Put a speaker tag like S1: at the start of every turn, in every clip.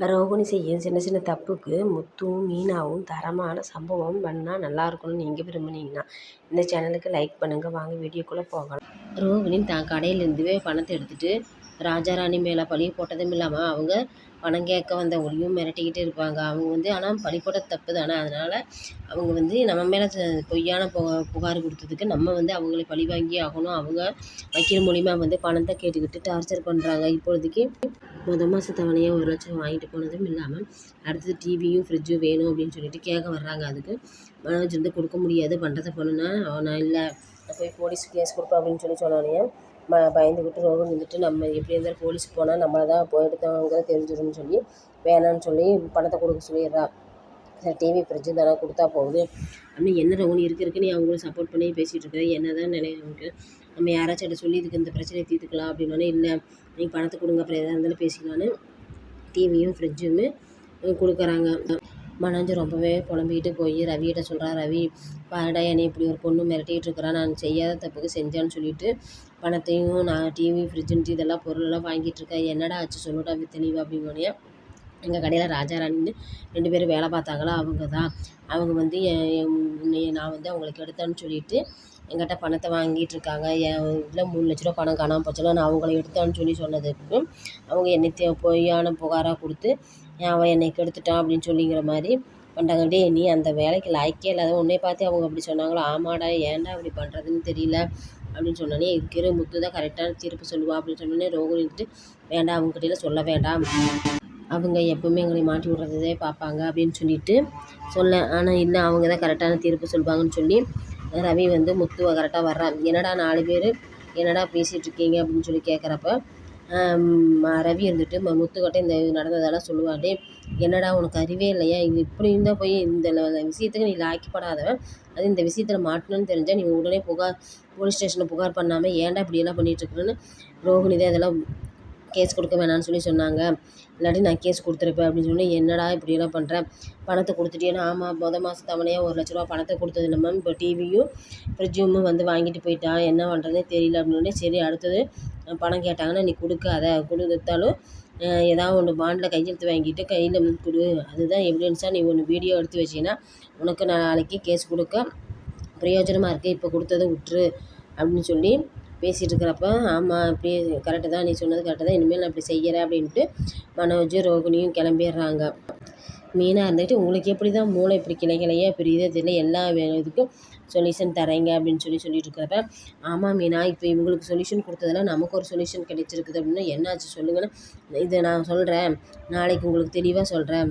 S1: ரோகிணி செய்யும் சின்ன சின்ன தப்புக்கு முத்துவும் மீனாவும் தரமான சம்பவம் பண்ணால் நல்லாயிருக்கும்னு நீங்கள் விரும்புனீங்கன்னா இந்த சேனலுக்கு லைக் பண்ணுங்கள். வாங்க வீடியோக்குள்ளே போகலாம். ரோகிணி தான் கடையிலேருந்துவே பணத்தை எடுத்துகிட்டு ராஜாராணி மேலே பழி போட்டதும் இல்லாமல் அவங்க பணம் கேட்க வந்த ஒளியும் மிரட்டிக்கிட்டு இருப்பாங்க. அவங்க ஆனால் பழி போட்ட தப்பு தானே. அதனால் அவங்க நம்ம மேலே பொய்யான புகார் கொடுத்ததுக்கு நம்ம அவங்களை பழி வாங்கி ஆகணும். அவங்க வக்கீல் மூலிமா பணத்தை கேட்டுக்கிட்டு டார்ச்சர் பண்ணுறாங்க. இப்பொழுதைக்கு மாத தவணையாக 1 லட்சம் வாங்கிட்டு போனதும் இல்லாமல் அடுத்தது டிவியும் ஃப்ரிட்ஜும் வேணும் அப்படின்னு சொல்லிட்டு கேட்க வர்றாங்க. அதுக்கு மனோஜ் கொடுக்க முடியாது, பண்ணுறதை பண்ணுனா நான் இல்லை, நான் போய் போலீஸ் கேஸ் கொடுப்பேன் அப்படின்னு சொன்னோடனே பயந்துக்கிட்டு ரோகிணி நம்ம எப்படி இருந்தாலும் போலீஸ்க்கு போனால் நம்மளை தான் போயிடுத்தவங்க தெரிஞ்சிடும்னு சொல்லி வேணான்னு சொல்லி பணத்தை கொடுக்க சொல்லிடுறா. சரி, டிவி ஃப்ரிட்ஜு தானே கொடுத்தா போகுது அப்படின்னு என்ன ரோகிணி இருக்கு நீ அவங்கள சப்போர்ட் பண்ணி பேசிகிட்டு இருக்கிற, என்ன தான் நினைவுக்கு நம்ம யாராச்சும் சொல்லி இதுக்கு இந்த பிரச்சனையை தீர்த்துக்கலாம் அப்படின்னோடனே இல்லை நீங்கள் பணத்தை கொடுங்க, அப்புறம் எதாக இருந்தாலும் பேசிக்கலான்னு டிவியும் ஃப்ரிட்ஜுமே கொடுக்குறாங்க. மனோஜ் ரொம்பவே புலம்பிக்கிட்டு போய் ரவிகிட்ட சொல்கிறா. ரவி பாடா என்னை இப்படி ஒரு பொண்ணு மிரட்டிகிட்டு இருக்கிறா, நான் செய்யாத தப்புக்கு செஞ்சான்னு சொல்லிட்டு பணத்தையும் நான் டிவி ஃப்ரிட்ஜுன்ட்டு இதெல்லாம் பொருளெல்லாம் வாங்கிட்டு இருக்கேன், என்னடா ஆச்சு சொல்லுடா தெளிவா அப்படின்னோடனே எங்கள் கடையில் ராஜாராணின்னு 2 பேரும் வேலை பார்த்தாங்களா, அவங்க தான் அவங்க நான் அவங்களுக்கு எடுத்தேன்னு சொல்லிட்டு என்கிட்ட பணத்தை வாங்கிட்டு இருக்காங்க. இதில் 3 லட்ச ரூபா பணம் காணாமல் போச்சுல, நான் அவங்கள எடுத்தான்னு சொன்னதுக்கு அவங்க என்னை பொய்யான புகாராக கொடுத்து அவன் என்னை கெடுத்துட்டான் அப்படின்னு சொல்லிங்கிற மாதிரி பண்ணுறாங்க. டே நீ அந்த வேலைக்கு லாய்க்கே இல்லாத, உன்னை பார்த்து அவங்க அப்படி சொன்னாங்களோ, ஆமாடா ஏன்டா அப்படி பண்ணுறதுன்னு தெரியல அப்படின்னு சொன்னோன்னே இருக்கிற முத்து தான் கரெக்டான தீர்ப்பு சொல்லுவா அப்படின்னு சொன்னோன்னே ரோகிணிட்டு வேண்டாம் அவங்ககிட்ட சொல்ல வேண்டாம், அவங்க எப்போவுமே எங்களை மாட்டி விட்றதே பார்ப்பாங்க அப்படின்னு சொல்லிட்டு ஆனால் இல்லை அவங்க தான் கரெக்டான தீர்ப்பு சொல்லுவாங்கன்னு சொல்லி ரவி முத்துவை கரெக்டாக வர்றான். என்னடா 4 பேர் என்னடா பேசிகிட்டு இருக்கீங்க அப்படின்னு சொல்லி கேட்குறப்ப ரவி முத்துக்கிட்ட இந்த நடந்ததெல்லாம் சொல்லுவாடே, என்னடா உனக்கு அறிவே இல்லையா, இது இப்படி இருந்தால் போய் இந்த விஷயத்துக்கு நீ லாய்க்கப்படாதவன், அது இந்த விஷயத்தில் மாட்டணும்னு தெரிஞ்சால் நீ உடனே போலீஸ் ஸ்டேஷனில் புகார் பண்ணாமல் ஏன்டா இப்படியெல்லாம் பண்ணிகிட்ருக்குன்னு ரோகிணி தான் இதெல்லாம் கேஸ் கொடுக்க வேணான்னு சொன்னாங்க, இல்லாட்டி நான் கேஸ் கொடுத்துருப்பேன் அப்படின்னு சொல்லி என்னடா இப்படியெல்லாம் பண்ணுறேன், பணத்தை கொடுத்துட்டேன்னா ஆமாம் மாதம் தவணையாக 1 லட்ச ரூபா பணத்தை கொடுத்தது இல்லை மேம், இப்போ டிவியும் ஃப்ரிட்ஜும் வாங்கிட்டு போயிட்டான், என்ன பண்ணுறதுனே தெரியல அப்படின்னு. சரி அடுத்தது பணம் கேட்டாங்கன்னா நீ கொடுக்காத, கொடுத்தாலும் ஏதாவது ஒன்று பாண்டில் கையெழுத்து வாங்கிட்டு கையில் கொடு, அதுதான் எவிடன்ஸாக நீ ஒன்று வீடியோ எடுத்து வச்சின்னா உனக்கு நாளைக்கு கேஸ் கொடுக்க பிரயோஜனமாக இருக்குது, இப்போ கொடுத்ததை விட்டுரு அப்படின்னு சொல்லி பேசிகிட்டு இருக்கிறப்ப ஆமாம் இப்படி கரெக்டு தான், நீ சொன்னது கரெக்டு தான், இனிமேல் நான் இப்படி செய்கிறேன் அப்படின்ட்டு மனோஜ் ரோகிணியும் கிளம்பிடுறாங்க. மீனாக இருந்துட்டு உங்களுக்கு எப்படி தான் மூளை இப்படி கிளையாக பிரியுதே தெரியல, எல்லா இதுக்கும் சொல்யூஷன் தரேங்க அப்படின்னு சொல்லிட்டு இருக்கிறப்ப ஆமாம் மீனா, இப்போ இவங்களுக்கு சொல்யூஷன் கொடுத்ததெல்லாம் நமக்கு ஒரு சொல்யூஷன் கிடைச்சிருக்குது அப்படின்னா என்னாச்சு சொல்லுங்கன்னு இதை நான் சொல்கிறேன், நாளைக்கு உங்களுக்கு தெளிவாக சொல்கிறேன்,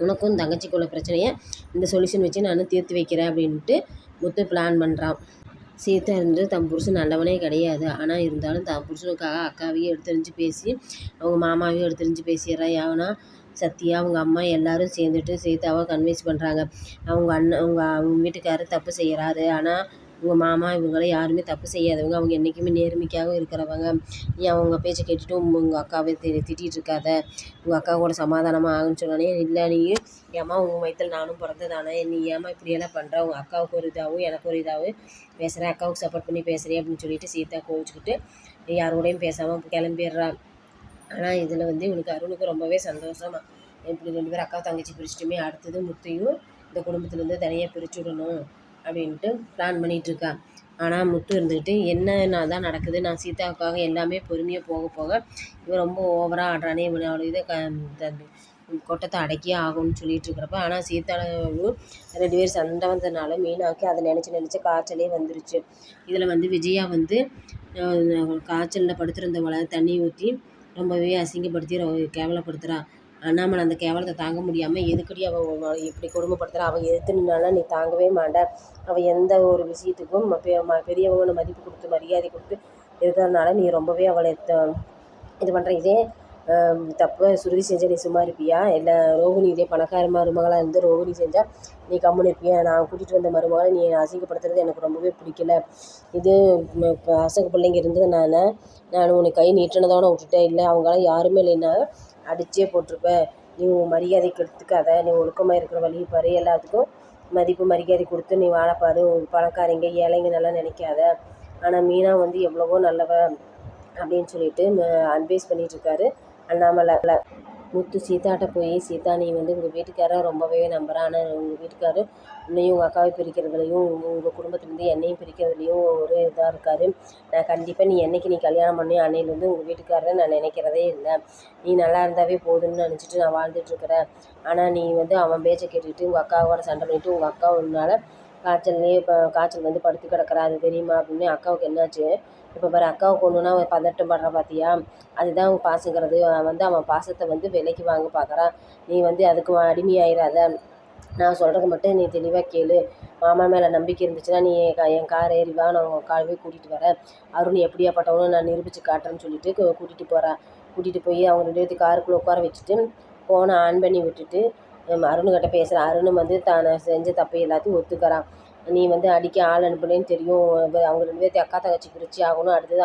S1: உனக்கும் தங்கச்சிக்குள்ள பிரச்சனையை இந்த சொல்யூஷன் வச்சு நான் தீர்த்து வைக்கிறேன் அப்படின்ட்டு முத்து பிளான் பண்ணுறான். சீதா தன் புருஷன் நல்லவனே கிடையாது, ஆனால் இருந்தாலும் தன் புருஷனுக்காக அக்காவையும் எடுத்தறிஞ்சு பேசி அவங்க மாமாவையும் எடுத்தறிஞ்சு பேசிடுறா. ஏன்னா சத்யா அவங்க அம்மா எல்லோரும் சேர்ந்துட்டு சீதாவை கன்வின்ஸ் பண்ணுறாங்க, அவங்க அண்ணன் அவங்க வீட்டுக்காரர் தப்பு செய்கிறாரு, ஆனால் உங்கள் மாமா இவங்கள யாருமே தப்பு செய்யாதவங்க, அவங்க என்றைக்குமே நேர்மைக்காகவும் இருக்கிறவங்க, நீ அவங்க பேச்சை கேட்டுட்டு உங்கள் அக்காவை திட்டிகிட்டு இருக்காத, உங்கள் அக்கா கூட சமாதானமாக ஆகுன்னு சொன்னோடனே இல்லை நீ ஏம்மா உங்கள் வயிற்றில் நானும் பிறந்ததானே, நீ ஏம்மா இப்படியெல்லாம் பண்ணுற, உங்கள் அக்காவுக்கு ஒரு இதாகவும் எனக்கு ஒரு இதாகவும் பேசுகிறேன், அக்காவுக்கு சப்போர்ட் பண்ணி பேசுகிறேன் அப்படின்னு சொல்லிட்டு சீதா கோவிச்சுக்கிட்டு யாரோடையும் பேசாமல் கிளம்பிடுறா. ஆனால் இதில் இவனுக்கு அருணுக்கு ரொம்பவே சந்தோஷமாக இப்படி 2 பேரும் அக்கா தங்கச்சி பிரிச்சுட்டுமே அடுத்தது முத்தையும் இந்த குடும்பத்துலேருந்து தனியாக பிரித்து விடணும் அப்படின்ட்டு பிளான் பண்ணிகிட்ருக்கா. ஆனால் முத்து இருந்துக்கிட்டு என்ன தான் நடக்குது, நான் சீதாவுக்காக எல்லாமே பொறுமையாக போக போக இவன் ரொம்ப ஓவராக ஆடுறானே, இவனோட இதை கொட்டத்தை அடக்கியே ஆகும்னு சொல்லிட்டு இருக்கிறப்ப ஆனால் சீதாவும் 2 பேர் சண்டை வந்ததுனால மீனாவுக்கு அதை நினச்சி காய்ச்சலே வந்துருச்சு. இதில் விஜயா காய்ச்சலில் படுத்திருந்தவளை தண்ணி ஊற்றி ரொம்பவே அசிங்கப்படுத்தி கேவலப்படுத்துகிறா. அண்ணாமலை அந்த கேவலத்தை தாங்க முடியாமல் எதுக்கடி அவள் எப்படி கொடுமைப்படுத்துகிறா, அவள் எதிர்த்து நின்னாலும் நீ தாங்கவே மாட்டேன், அவள் எந்த ஒரு விஷயத்துக்கும் பெரியவங்களை மதிப்பு கொடுத்து மரியாதை கொடுத்து இருக்கிறதுனால நீ ரொம்பவே அவளை இது பண்ணுற. இதே தப்பு சுருதி செஞ்சால் நீ சும்மா இருப்பியா, இல்லை ரோகிணி இதே பணக்கார மருமகளாக இருந்து ரோகிணி செஞ்சால் நீ கம்முன்னு இருப்பியா, நான் கூட்டிகிட்டு வந்த மருமகளை நீ அசிங்கப்படுத்துறது எனக்கு ரொம்பவே பிடிக்கல, இது பசங்க பிள்ளைங்க இருந்ததுனால நான் உன்னை கை நீட்டினதோட விட்டுட்டேன், இல்லை அவங்களாம் யாருமே இல்லைன்னா அடிச்சே போட்டிருப்பேன், நீ உன் மரியாதைக்கு எடுத்துக்காத, நீ ஒழுக்கமாக இருக்கிற வழி பாரு, எல்லாத்துக்கும் மதிப்பு மரியாதை கொடுத்து நீ வாழப்பாரு, பணக்காரங்க ஏழைங்க நல்லா நினைக்காத. ஆனால் மீனா எவ்வளவோ நல்லவ அப்படின்னு சொல்லிட்டு அட்வைஸ் பண்ணிகிட்ருக்காரு அண்ணாமலை. முத்து சீதாட்ட போய், சீதா நீ வந்து உங்கள் வீட்டுக்காரரை ரொம்பவே நம்புகிறேன், ஆனால் உங்கள் வீட்டுக்காரர் உன்னையும் உங்கள் அக்காவை பிரிக்கிறதுலையும் உங்கள் குடும்பத்துலேருந்து என்னையும் பிரிக்கிறதுலையும் ஒரு இதாக இருக்கார். நான் கண்டிப்பாக நீ கல்யாணம் பண்ணி அன்னையிலேருந்து உங்கள் வீட்டுக்காரரை நான் நினைக்கிறதே இல்லை. நீ நல்லா இருந்தாவே போதும்னு நினச்சிட்டு நான் வாழ்ந்துட்டுருக்குறேன். ஆனால் நீ வந்து அவன் பேச்சை கேட்டுக்கிட்டு உங்கள் அக்காவோட சண்டை பண்ணிவிட்டு உங்கள் அக்கா உன்னால் காய்ச்சல் வந்து படுத்து கிடக்குறா, அது தெரியுமா அப்படின்னு. அக்காவுக்கு என்னாச்சு இப்போ பாரு, அக்காவுக்கு ஒன்றுனா பதட்டம் படுற பார்த்தியா, அதுதான் அவன் பாசங்கிறது. அவன் பாசத்தை வந்து விலைக்கு வாங்க பார்க்குறான். நீ வந்து அதுக்கு அடிமையாயிராத. நான் சொல்கிறது மட்டும் நீ தெளிவாக கேளு. மாமா மேலே நம்பிக்கை இருந்துச்சுன்னா நீ என் கார் ஏறி வா, நான் உங்கள் காரவே கூட்டிகிட்டு வரேன். அருண் எப்படியாப்பட்டவனும் நான் நிரூபித்து காட்டுறேன்னு சொல்லிட்டு கூட்டிகிட்டு போகிறேன். கூட்டிகிட்டு போய் அவங்க 2 பேர்த்தையும் காருக்குள்ளே உட்கார வச்சுட்டு ஃபோனை ஆன் பண்ணி விட்டுட்டு அருணுக்கிட்ட பேசுகிறேன். அருண் வந்து தானே செஞ்ச தப்பு எல்லாத்தையும் ஒத்துக்கிறான். நீ வந்து அடிக்க ஆள் அனுப்புனேன்னு தெரியும். அவங்க 2 பேர்த்தையும் அக்கா தங்கச்சி பிரித்து ஆகணும். அடுத்தது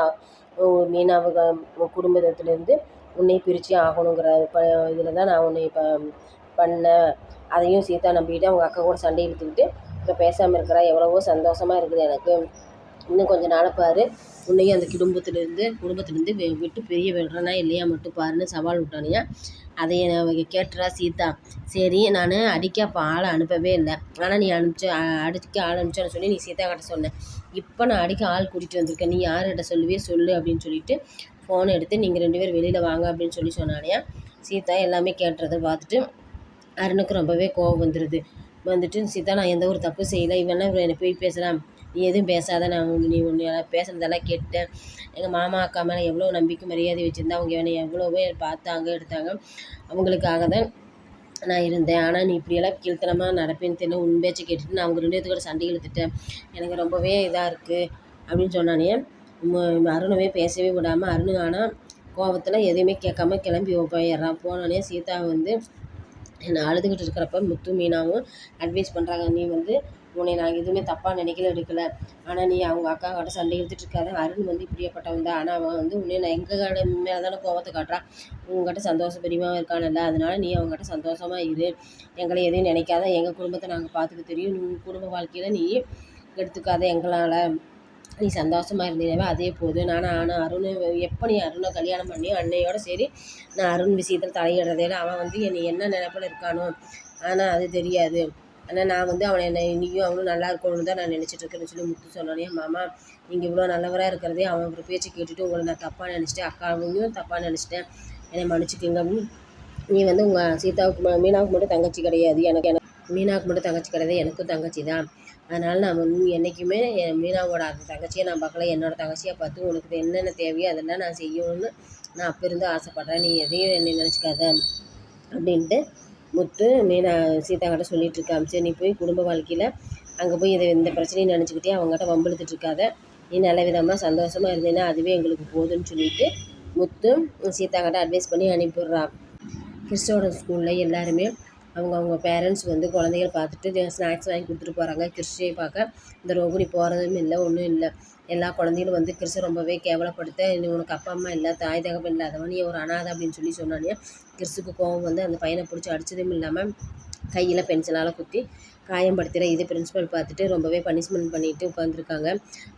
S1: மீனாவுக்கு குடும்பத்துலேருந்து உன்னை பிரித்து ஆகணுங்கிற இதில் தான் நான் உன்னை இப்போ பண்ணேன். அதையும் சீதா நம்பிக்கிட்டு அவங்க அக்கா கூட சண்டை இழுத்துக்கிட்டு இப்போ பேசாமல் இருக்கிறா. எவ்வளவோ சந்தோஷமாக இருக்குது எனக்கு. இன்னும் கொஞ்சம் நாள் பாரு, உன்னையும் அந்த குடும்பத்துலேருந்து விட்டு பிரிய விடுறேன்னா இல்லையா மட்டும் பாருன்னு சவால் விட்டானியா. அதை கேட்டுறா சீதா. சரி, நான் அடிக்க அப்போ ஆளை அனுப்பவே இல்லை, ஆனால் நீ அடிக்க ஆள் அனுப்பிச்சோன்னு சொல்லி நீ சீதா கிட்ட சொன்னேன். இப்போ நான் அடிக்க ஆள் கூட்டிகிட்டு வந்திருக்கேன், நீ யார்கிட்ட சொல்லுவே சொல்லு அப்படின்னு சொல்லிட்டு ஃபோனை எடுத்து நீங்கள் 2 பேர் வெளியில் வாங்க அப்படின்னு சொன்னானியா. சீதா எல்லாமே கேட்டுறதை பார்த்துட்டு அருணுக்கு ரொம்பவே கோவம் வந்துட்டு சீதா நான் எந்த ஒரு தப்பு செய்யலை, இவனா என்னை போய் பேசலாம், நீ எதுவும் பேசாத, நான் நீ ஒன்று பேசுனதெல்லாம் கேட்டேன். எங்கள் மாமா அக்கா மேலே எவ்வளோ நம்பிக்கை மரியாதை வச்சுருந்தா அவங்க என்னை எவ்வளோவே பார்த்தாங்க எடுத்தாங்க, அவங்களுக்காக தான் நான் இருந்தேன். ஆனால் நீ இப்படியெல்லாம் கீழ்த்தனமாக நடப்பேன்னு தெரியல, உன் பேச்சை கேட்டுட்டு நான் அவங்க 2 பேர்த்துக்கூட சண்டை இழுத்துட்டேன், எனக்கு ரொம்பவே இதாக இருக்குது அப்படின்னு சொன்னானே. அருணவே பேசவே விடாமல் அருண் ஆனால் கோபத்தில் எதையுமே கேட்காம கிளம்பி போயிடுறான். போனோடனே சீதா வந்து நான் அழுதுகிட்டு இருக்கிறப்ப முத்து மீனாவும் அட்வைஸ் பண்ணுறாங்க. நீ வந்து உன்னை நான் எதுவுமே தப்பாக எடுக்கலை, ஆனால் நீ அவங்க அக்கா கிட்ட சண்டை எடுத்துகிட்டு இருக்காது. அருண் வந்து இப்படியேப்பட்டவன் தான், ஆனால் அவன் வந்து உன்னை நான் எங்கள் மேலே தானே கோபத்தை காட்டுறான், உங்கள்கிட்ட சந்தோஷப்பரியமாக இருக்கானல்ல, அதனால் நீ அவங்ககிட்ட சந்தோஷமாக இரு, எங்களை எதையும் நினைக்காத, எங்கள் குடும்பத்தை நாங்கள் பார்த்துக்க தெரியும், நீ குடும்ப வாழ்க்கையில் நீ எடுத்துக்காத எங்களால், நீ சந்தோஷமாக இருந்தீங்கன்னாவே அதே போதும். ஆனால் அருண் எப்போ நீ அருணை கல்யாணம் பண்ணி அன்னையோட சரி நான் அருண் விஷயத்தில் தலையிடுறதே இல்லை. அவன் வந்து என்னை என்ன நினைப்பில் இருக்கானோ, ஆனால் அது தெரியாது. ஆனால் நான் வந்து அவனை நீயும் அவனும் நல்லா இருக்கணும்னு தான் நான் நினச்சிட்ருக்கேன்னு சொல்லி முத்து சொன்னானே. மாமா நீங்கள் இவ்வளோ நல்லவராக இருக்கிறதே அவன் ஒரு பேச்சு கேட்டுட்டு உங்களை நான் தப்பாக நினச்சிட்டேன், அக்காவையும் தப்பாக நினச்சிட்டேன், என்னை மன்னிச்சிக்கோங்க. நீ வந்து உங்கள் சீதாவுக்கு மீனாவுக்கு மட்டும் தங்கச்சி கிடையாது, எனக்கு மீனாவுக்கு மட்டும் தங்கச்சி கிடையாது, எனக்கும் தங்கச்சி தான். அதனால் நான் வந்து என்றைக்குமே மீனாவோட அந்த தங்கச்சியை நான் பார்க்கல, என்னோடய தங்கச்சியாக பார்த்து உனக்கு என்னென்ன தேவையோ அதெல்லாம் நான் செய்யணும்னு நான் அப்போ இருந்து ஆசைப்பட்றேன், நீ எதையும் என்னை நினச்சிக்காத அப்படின்ட்டு முத்து சீதா கிட்ட சொல்லிகிட்ருக்கான். சரி, நீ போய் குடும்ப வாழ்க்கையில் அங்கே போய் இந்த பிரச்சனையை நினச்சிக்கிட்டே அவங்ககிட்ட வம்பிழுத்துட்ருக்காத, நீ நல்ல விதமாக சந்தோஷமாக இருந்தேன்னா அதுவே எங்களுக்கு போதும்னு சொல்லிட்டு முத்து சீதா கிட்ட அட்வைஸ் பண்ணி அனுப்பிடுறான். கிறிஸ்டோட ஸ்கூலில் எல்லாருமே அவங்க பேரண்ட்ஸ் வந்து குழந்தைகள் பார்த்துட்டு ஸ்நாக்ஸ் வாங்கி கொடுத்துட்டு போகிறாங்க. கிறிஸ்டியை பார்க்க இந்த ரோகிணி போகிறதும் இல்லை, ஒன்றும் இல்லை. எல்லா குழந்தைகளும் வந்து கிறிஸ்ட ரொம்பவே கேவலப்படுத்த, உனக்கு அப்பா அம்மா இல்லை, தாய் தகப்பன் இல்லாதவன், நீ ஒரு அனாதை அப்படின்னு சொன்னானே. கிறிஸ்துக்கு கோவம் வந்து அந்த பையனை பிடிச்சி அடித்ததும் இல்லாமல் கையில் பென்சிலால் குத்தி காயப்படுத்துகிற இது பிரின்ஸிபல் பார்த்துட்டு ரொம்பவே பனிஷ்மெண்ட் பண்ணிட்டு உட்காந்துருக்காங்க.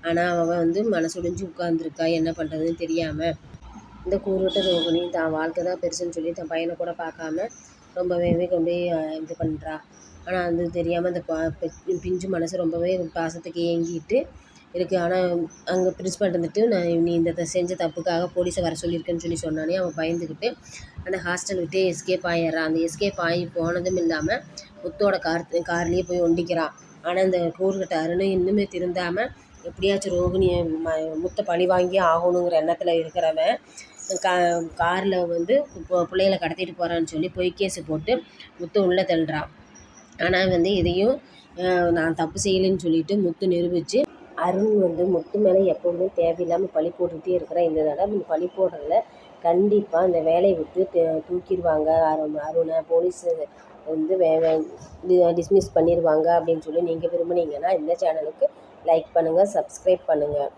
S1: ஆனால் அவன் வந்து மனசுடைஞ்சு உட்காந்துருக்கா, என்ன பண்ணுறதுன்னு தெரியாமல். இந்த கூறுவிட்ட ரோகிணி தான் வாழ்க்கை தான் பெருசுன்னு சொல்லி தன் பையனை கூட பார்க்காம ரொம்பவே கொண்டு போய் இது பண்ணுறா. ஆனால் அது தெரியாமல் அந்த பிஞ்சு மனசு ரொம்பவே பாசத்துக்கு ஏங்கிட்டு இருக்குது. ஆனால் அங்கே பிரின்ஸ்பால்ட்ட வந்துட்டு நீ இந்த செஞ்ச தப்புக்காக போலீஸை வர சொல்லியிருக்கேன்னு சொன்னானே. அவன் பயந்துக்கிட்டு அந்த ஹாஸ்டல் விட்டு எஸ்கேப் ஆகிடுறான். அந்த எஸ்கேப் ஆகி போனதும் இல்லாமல் முத்தோட கார்லேயே போய் ஒண்டிக்கிறான். ஆனால் இந்த கூறுகிட்ட அருண் இன்னுமே திருந்தாமல் எப்படியாச்சும் ரோகிணியை முத்தை பழி வாங்கி ஆகணுங்கிற எண்ணத்தில் இருக்கிறவன் காரில் வந்து பிள்ளைகளை கடத்திட்டு போகிறான்னு சொல்லி பொய் கேஸு போட்டு முத்து உள்ளே தள்ளுறான். ஆனால் வந்து இதையும் நான் தப்பு செய்யலைன்னு சொல்லிட்டு முத்து நிரூபித்து அருண் வந்து முத்து மேலே எப்போவுமே தேவையில்லாமல் பழி போட்டுக்கிட்டே இருக்கிறான். இந்த தடவை பழி போடுறதில் கண்டிப்பாக இந்த வேலையை விட்டு தூக்கிடுவாங்க, அருணை போலீஸ் வந்து டிஸ்மிஸ் பண்ணிடுவாங்க அப்படின்னு சொல்லி நீங்கள் விரும்புனீங்கன்னா இந்த சேனலுக்கு லைக் பண்ணுங்கள், சப்ஸ்கிரைப் பண்ணுங்கள்.